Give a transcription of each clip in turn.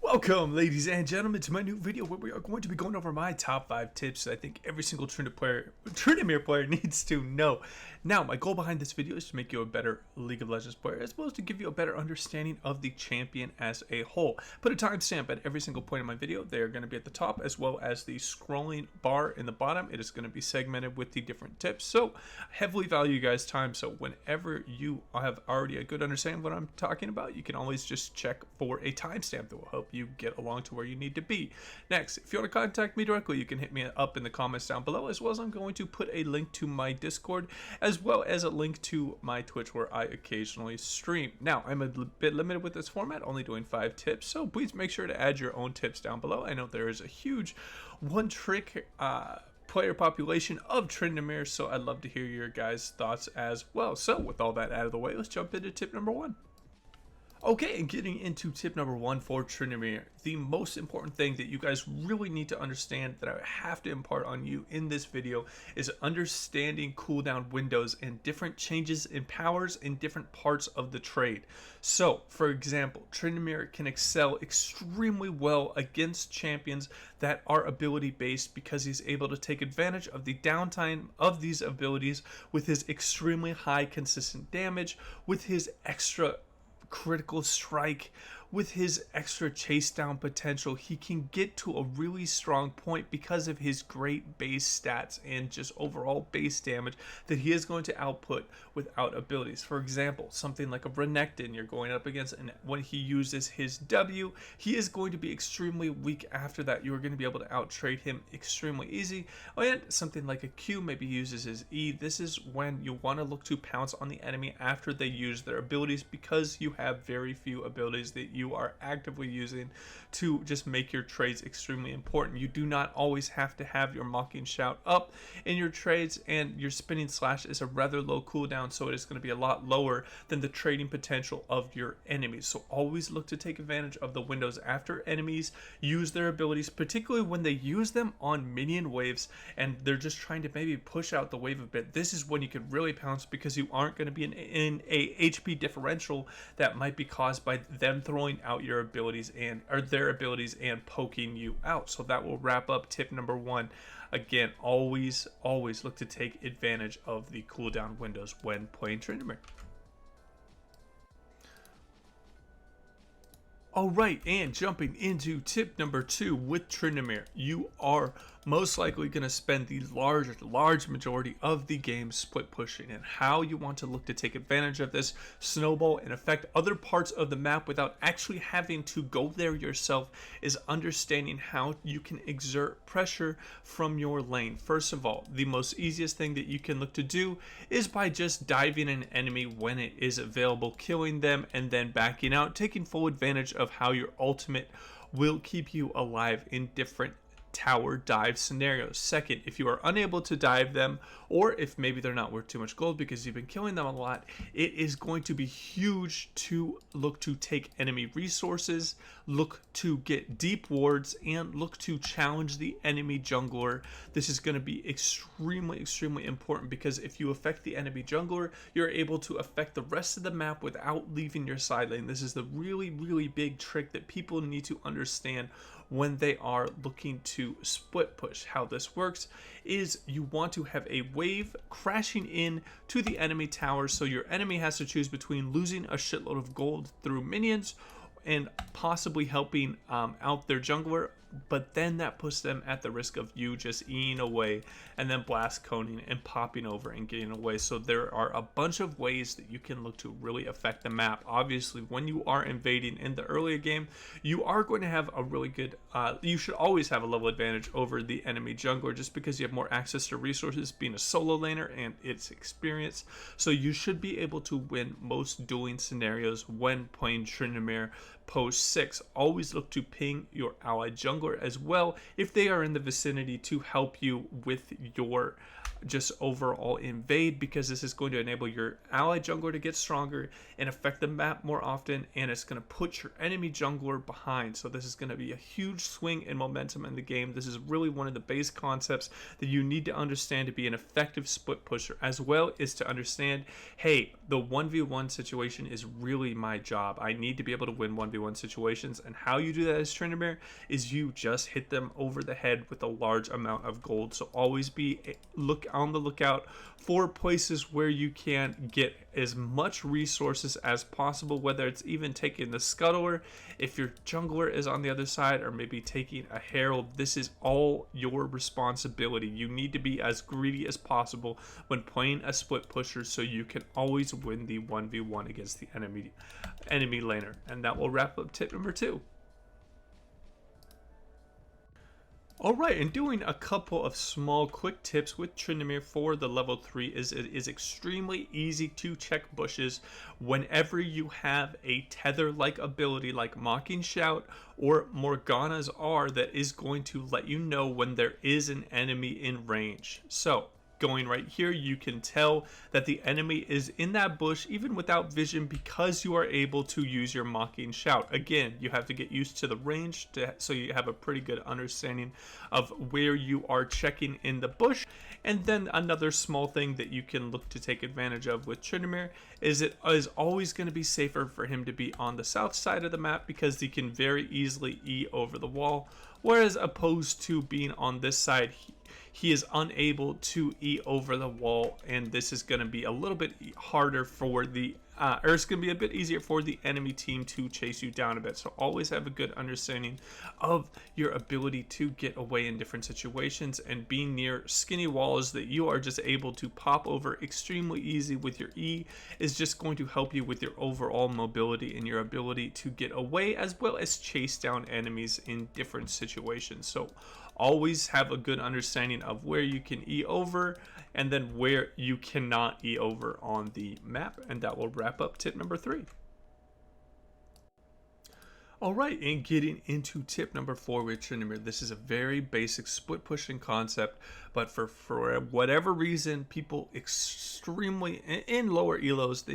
Welcome, ladies and gentlemen, to my new video where we are going to be going over my top 5 tips that I think every single Tryndamere player needs to know. Now, my goal behind this video is to make you a better League of Legends player, as well as to give you a better understanding of the champion as a whole. Put a timestamp at every single point in my video. They are going to be at the top, as well as the scrolling bar in the bottom. It is going to be segmented with the different tips. So, I heavily value you guys' time. So, whenever you have already a good understanding of what I'm talking about, you can always just check for a timestamp that will help you get along to where you need to be. Next, if you want to contact me directly, you can hit me up in the comments down below, as well as I'm going to put a link to my Discord, as well as a link to my Twitch where I occasionally stream. Now, I'm a bit limited with this format, only doing 5 tips, so please make sure to add your own tips down below. I know there is a huge one-trick player population of Tryndamere, so I'd love to hear your guys' thoughts as well. So, with all that out of the way, let's jump into tip number 1. Okay, and getting into tip number 1 for Tryndamere, the most important thing that you guys really need to understand that I have to impart on you in this video is understanding cooldown windows and different changes in powers in different parts of the trade. So, for example, Tryndamere can excel extremely well against champions that are ability based because he's able to take advantage of the downtime of these abilities with his extremely high consistent damage, with his extra critical strike, with his extra chase down potential. He can get to a really strong point because of his great base stats and just overall base damage that he is going to output without abilities. For example, something like a Renekton you're going up against, and when he uses his W, he is going to be extremely weak after that. You're going to be able to out trade him extremely easy. And something like a Q maybe uses his E. This is when you want to look to pounce on the enemy after they use their abilities, because you have very few abilities that you are actively using to just make your trades extremely important. You do not always have to have your mocking shout up in your trades, and your spinning slash is a rather low cooldown, so it is going to be a lot lower than the trading potential of your enemies. So always look to take advantage of the windows after enemies use their abilities, particularly when they use them on minion waves and they're just trying to maybe push out the wave a bit. This is when you can really pounce, because you aren't going to be in a HP differential that might be caused by them throwing out your abilities or their abilities and poking you out. So that will wrap up tip number 1. Again, always look to take advantage of the cooldown windows when playing Tryndamere. Alright, and jumping into tip number 2 with Tryndamere, you are most likely going to spend the large majority of the game split pushing, and how you want to look to take advantage of this, snowball, and affect other parts of the map without actually having to go there yourself is understanding how you can exert pressure from your lane. First of all, the most easiest thing that you can look to do is by just diving an enemy when it is available, killing them, and then backing out, taking full advantage of how your ultimate will keep you alive in different tower dive scenarios. Second, if you are unable to dive them, or if maybe they're not worth too much gold because you've been killing them a lot, it is going to be huge to look to take enemy resources, look to get deep wards, and look to challenge the enemy jungler. This is going to be extremely important, because if you affect the enemy jungler, you're able to affect the rest of the map without leaving your side lane. This is the really big trick that people need to understand when they are looking to split push. How this works is you want to have a wave crashing in to the enemy tower, so your enemy has to choose between losing a shitload of gold through minions and possibly helping out their jungler, but then that puts them at the risk of you just eating away and then blast coning and popping over and getting away. So there are a bunch of ways that you can look to really affect the map. Obviously, when you are invading in the earlier game, you are going to have a really good you should always have a level advantage over the enemy jungler, just because you have more access to resources being a solo laner and its experience. So you should be able to win most dueling scenarios when playing Tryndamere post 6. Always look to ping your allied jungler as well if they are in the vicinity to help you with your just overall invade, because this is going to enable your ally jungler to get stronger and affect the map more often, and it's going to put your enemy jungler behind. So this is going to be a huge swing in momentum in the game. This is really one of the base concepts that you need to understand to be an effective split pusher, as well as to understand, hey, the 1v1 situation is really my job. I need to be able to win 1v1 situations, and how you do that as Tryndamere is you just hit them over the head with a large amount of gold. So always be on the lookout for places where you can get as much resources as possible, whether it's even taking the scuttler if your jungler is on the other side, or maybe taking a herald. This is all your responsibility. You need to be as greedy as possible when playing a split pusher, so you can always win the 1v1 against the enemy laner. And that will wrap up tip number 2. Alright, and doing a couple of small quick tips with Tryndamere for the level 3 is it is extremely easy to check bushes whenever you have a tether-like ability like Mocking Shout or Morgana's R that is going to let you know when there is an enemy in range. So going right here, you can tell that the enemy is in that bush even without vision, because you are able to use your Mocking Shout. Again, you have to get used to the range so you have a pretty good understanding of where you are checking in the bush. And then another small thing that you can look to take advantage of with Tryndamere is it is always going to be safer for him to be on the south side of the map, because he can very easily E over the wall, whereas opposed to being on this side, he is unable to E over the wall, and this is going to be a little bit harder for the or it's going to be a bit easier for the enemy team to chase you down a bit. So always have a good understanding of your ability to get away in different situations, and being near skinny walls that you are just able to pop over extremely easy with your E is just going to help you with your overall mobility and your ability to get away, as well as chase down enemies in different situations. So always have a good understanding of where you can E over and then where you cannot E over on the map. And that will wrap up tip number 3. Alright, and getting into tip number 4 with Tryndamere. This is a very basic split pushing concept, but for whatever reason, people extremely in lower elos,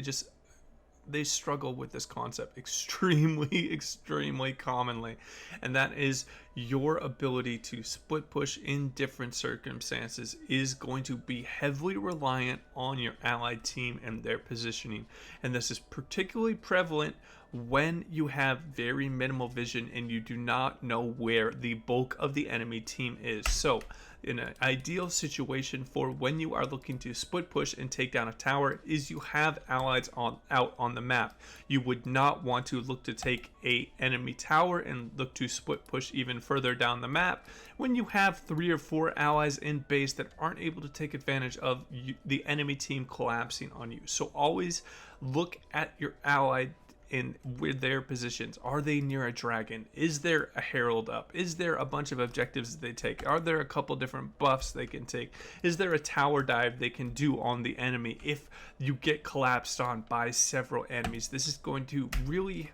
they struggle with this concept extremely commonly, and that is your ability to split push in different circumstances is going to be heavily reliant on your allied team and their positioning. And this is particularly prevalent when you have very minimal vision and you do not know where the bulk of the enemy team is. So in an ideal situation for when you are looking to split push and take down a tower is you have allies out on the map. You would not want to look to take a enemy tower and look to split push even further down the map when you have 3 or 4 allies in base that aren't able to take advantage of the enemy team collapsing on you. So always look at your ally in with their positions. Are they near a dragon? Is there a herald up? Is there a bunch of objectives that they take? Are there a couple different buffs they can take? Is there a tower dive they can do on the enemy if you get collapsed on by several enemies? This is going to really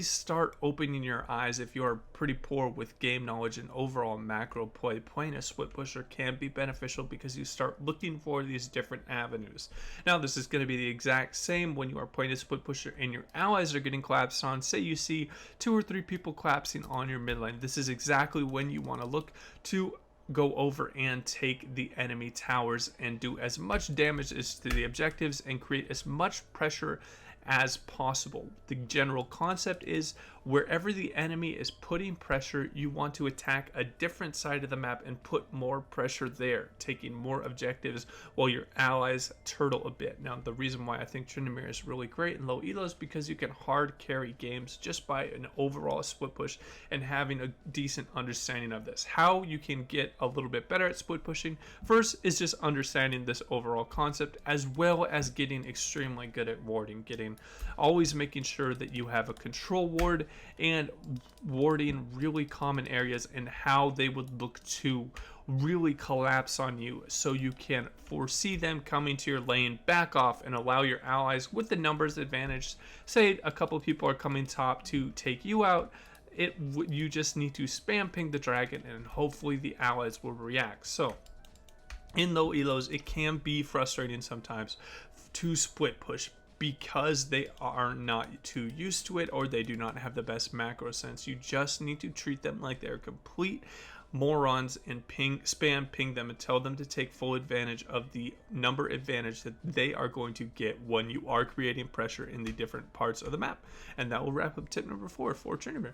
start opening your eyes if you're pretty poor with game knowledge and overall macro play. Playing a split pusher can be beneficial because you start looking for these different avenues. Now this is going to be the exact same when you are playing a split pusher and your allies are getting collapsed on. Say you see 2 or 3 people collapsing on your mid lane. This is exactly when you want to look to go over and take the enemy towers and do as much damage as to the objectives and create as much pressure as possible. The general concept is wherever the enemy is putting pressure, you want to attack a different side of the map and put more pressure there, taking more objectives while your allies turtle a bit. Now, the reason why I think Tryndamere is really great in low elos because you can hard carry games just by an overall split push and having a decent understanding of this. How you can get a little bit better at split pushing, first is just understanding this overall concept, as well as getting extremely good at warding, always making sure that you have a control ward and warding really common areas and how they would look to really collapse on you, so you can foresee them coming to your lane, back off, and allow your allies with the numbers advantage. Say a couple of people are coming top to take you out, you just need to spam ping the dragon and hopefully the allies will react. So In low elos, it can be frustrating sometimes to split push because they are not too used to it or they do not have the best macro sense. You just need to treat them like they're complete morons and spam ping them and tell them to take full advantage of the number advantage that they are going to get when you are creating pressure in the different parts of the map. And that will wrap up tip number 4 for Tryndamere.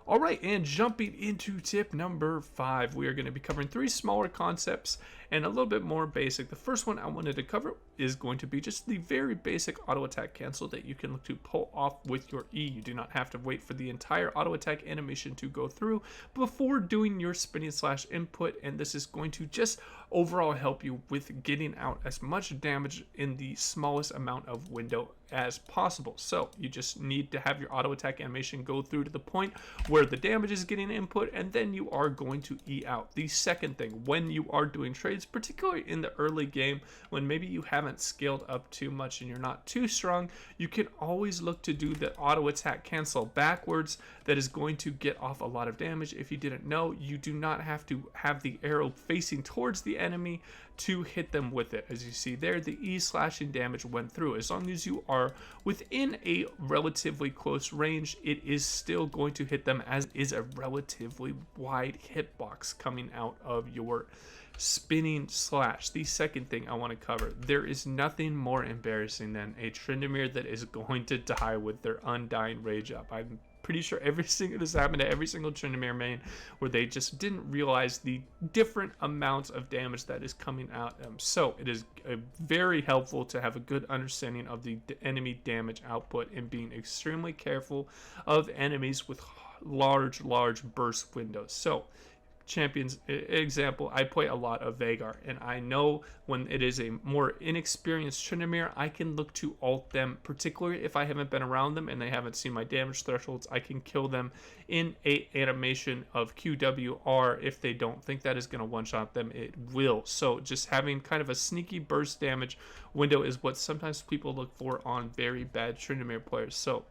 All right, and jumping into tip number 5, we are going to be covering 3 smaller concepts and a little bit more basic. The first one I wanted to cover is going to be just the very basic auto attack cancel that you can look to pull off with your E. You do not have to wait for the entire auto attack animation to go through before doing your spinning slash input, and this is going to just overall help you with getting out as much damage in the smallest amount of window as possible. So you just need to have your auto attack animation go through to the point where the damage is getting input, and then you are going to E out. The second thing, when you are doing trades, particularly in the early game when maybe you haven't scaled up too much and you're not too strong, you can always look to do the auto attack cancel backwards. That is going to get off a lot of damage. If you didn't know, you do not have to have the arrow facing towards the enemy to hit them with it. As you see there, the E slashing damage went through. As long as you are within a relatively close range, it is still going to hit them, as is a relatively wide hitbox coming out of your spinning slash. The second thing I want to cover, there is nothing more embarrassing than a Tryndamere that is going to die with their Undying Rage up. I'm pretty sure this happened to every single Tryndamere main where they just didn't realize the different amounts of damage that is coming out. So it is very helpful to have a good understanding of the enemy damage output and being extremely careful of enemies with large burst windows. So champions example, I play a lot of Veigar, and I know when it is a more inexperienced Tryndamere, I can look to ult them, particularly if I haven't been around them and they haven't seen my damage thresholds. I can kill them in a animation of QWR. If they don't think that is going to one-shot them, it will. So just having kind of a sneaky burst damage window is what sometimes people look for on very bad Tryndamere players. So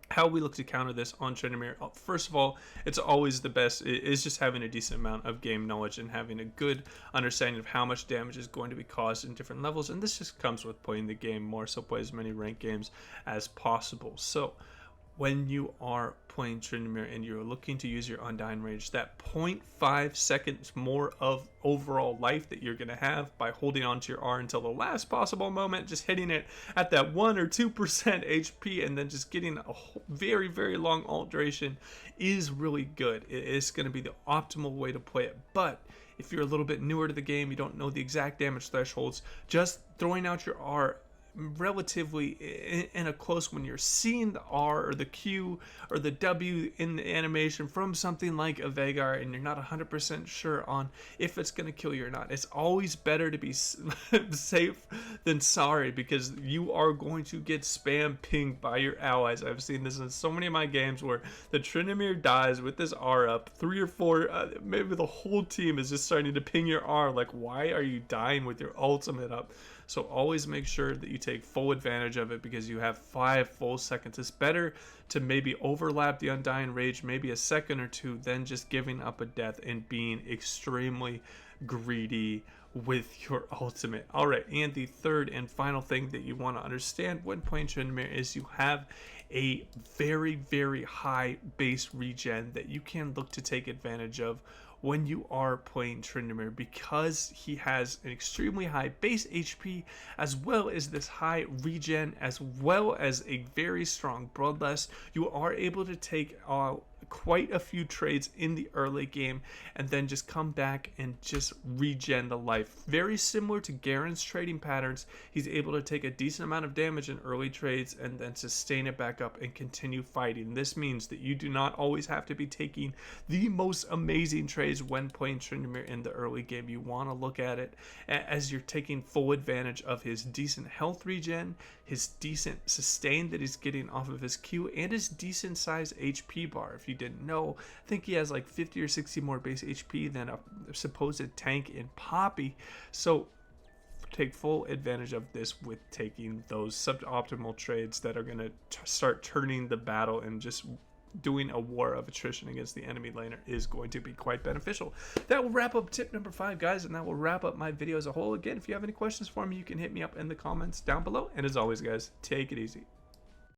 how we look to counter this on Tryndamere, first of all, it's always the best is just having a decent amount of game knowledge and having a good understanding of how much damage is going to be caused in different levels, and this just comes with playing the game more, so play as many ranked games as possible. So when you are playing Tryndamere and you're looking to use your Undying Rage, that 0.5 seconds more of overall life that you're going to have by holding on to your R until the last possible moment, just hitting it at that 1 or 2% HP and then just getting a very long ult duration is really good. It is going to be the optimal way to play it. But if you're a little bit newer to the game, you don't know the exact damage thresholds, just throwing out your R relatively in a close, when you're seeing the R or the Q or the W in the animation from something like a Veigar and you're not 100% sure on if it's going to kill you or not, it's always better to be safe than sorry, because you are going to get spam pinged by your allies. I've seen this in so many of my games where the Tryndamere dies with this R up, 3 or 4, maybe the whole team is just starting to ping your R, like, why are you dying with your ultimate up? So always make sure that you take full advantage of it, because you have 5 full seconds. It's better to maybe overlap the Undying Rage maybe a second or two than just giving up a death and being extremely greedy with your ultimate. All right, and the third and final thing that you want to understand when playing Tryndamere is you have a very high base regen that you can look to take advantage of when you are playing Tryndamere, because he has an extremely high base HP as well as this high regen as well as a very strong bloodlust. You are able to take quite a few trades in the early game and then just come back and just regen the life. Very similar to Garen's trading patterns, he's able to take a decent amount of damage in early trades and then sustain it back up and continue fighting. This means that you do not always have to be taking the most amazing trades when playing Tryndamere in the early game. You want to look at it as you're taking full advantage of his decent health regen, his decent sustain that he's getting off of his Q, and his decent size HP bar. If you didn't know, I think he has like 50 or 60 more base HP than a supposed tank in Poppy. So take full advantage of this with taking those suboptimal trades that are going to start turning the battle and just doing a war of attrition against the enemy laner is going to be quite beneficial. That will wrap up tip number 5, guys, and that will wrap up my video as a whole. Again, if you have any questions for me, you can hit me up in the comments down below. And as always, guys, take it easy.